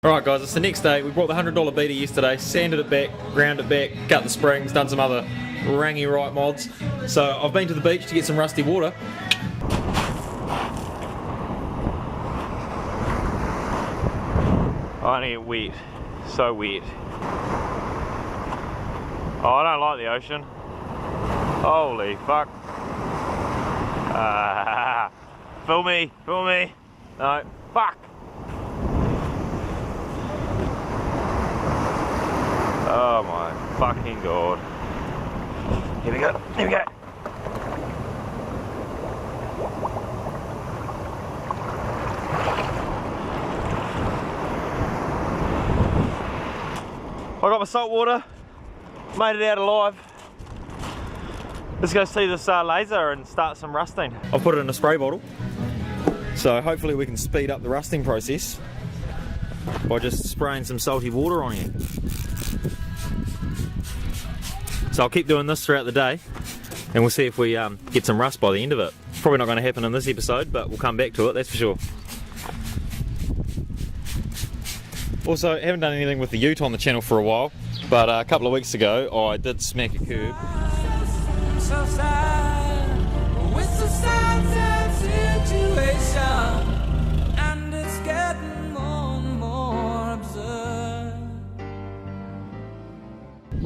Alright guys, it's the next day. We brought the $100 beater yesterday, sanded it back, ground it back, cut the springs, done some other rangy right mods. So I've been to the beach to get some rusty water. I need it wet, so wet. Oh, I don't like the ocean. Holy fuck. Fill me. No, fuck. Oh my fucking god. Here we go. I got my salt water, made it out alive. Let's go see this laser and start some rusting. I've put it in a spray bottle, so hopefully we can speed up the rusting process by just spraying some salty water on here. So I'll keep doing this throughout the day and we'll see if we get some rust by the end of it. Probably not going to happen in this episode, but we'll come back to it, that's for sure. Also, haven't done anything with the ute on the channel for a while, but a couple of weeks ago I did smack a curb.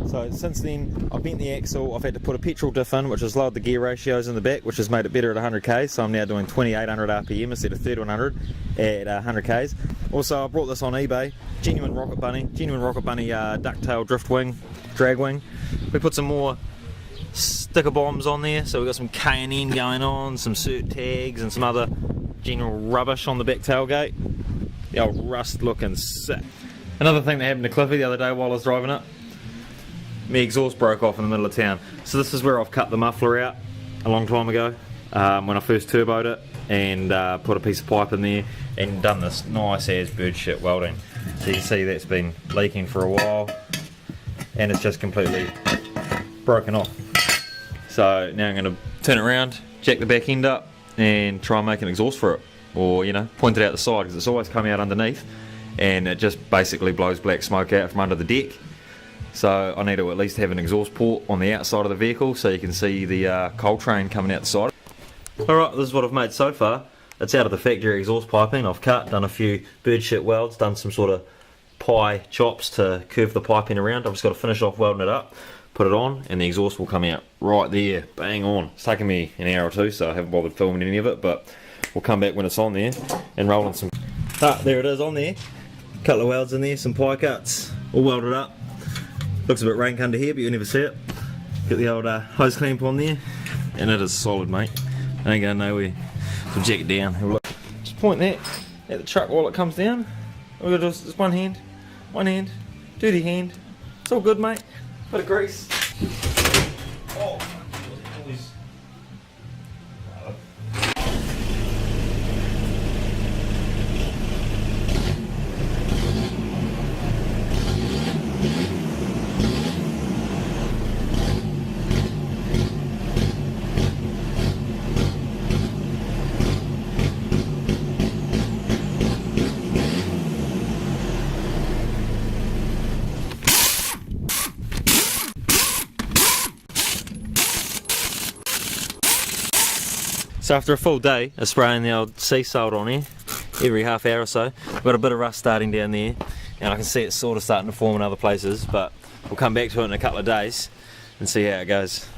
So since then I've bent the axle, I've had to put a petrol diff in which has lowered the gear ratios in the back, which has made it better at 100k's, so I'm now doing 2800 RPM instead of 3100 at 100k's. Also I brought this on eBay, genuine Rocket Bunny ducktail drift wing, drag wing. We put some more sticker bombs on there, so we've got some K&N going on, some cert tags and some other general rubbish on the back tailgate. The old rust looking sick. Another thing that happened to Cliffy the other day while I was driving it, my exhaust broke off in the middle of town. So this is where I've cut the muffler out a long time ago when I first turboed it, and put a piece of pipe in there and done this nice as bird shit welding. So you can see that's been leaking for a while and it's just completely broken off. So now I'm going to turn it around, jack the back end up and try and make an exhaust for it, or you know, point it out the side, because it's always coming out underneath and it just basically blows black smoke out from under the deck. So I need to at least have an exhaust port on the outside of the vehicle so you can see the coal train coming out the side. Alright, this is what I've made so far. It's out of the factory exhaust piping. I've cut, done a few bird shit welds, done some sort of pie chops to curve the piping around. I've just got to finish off welding it up, put it on, and the exhaust will come out right there, bang on. It's taken me an hour or two, so I haven't bothered filming any of it, but we'll come back when it's on there and roll in some... there it is on there. Couple of welds in there, some pie cuts, all welded up. Looks a bit rank under here, but you'll never see it. Get the old hose clamp on there, and it is solid, mate. I ain't gonna know where to jack it down. Just point that at the truck while it comes down. All we've got to do is just one hand, dirty hand. It's all good, mate. Bit of grease. Oh, always. So after a full day of spraying the old sea salt on here, every half hour or so, I've got a bit of rust starting down there, and I can see it's sort of starting to form in other places, but we'll come back to it in a couple of days and see how it goes.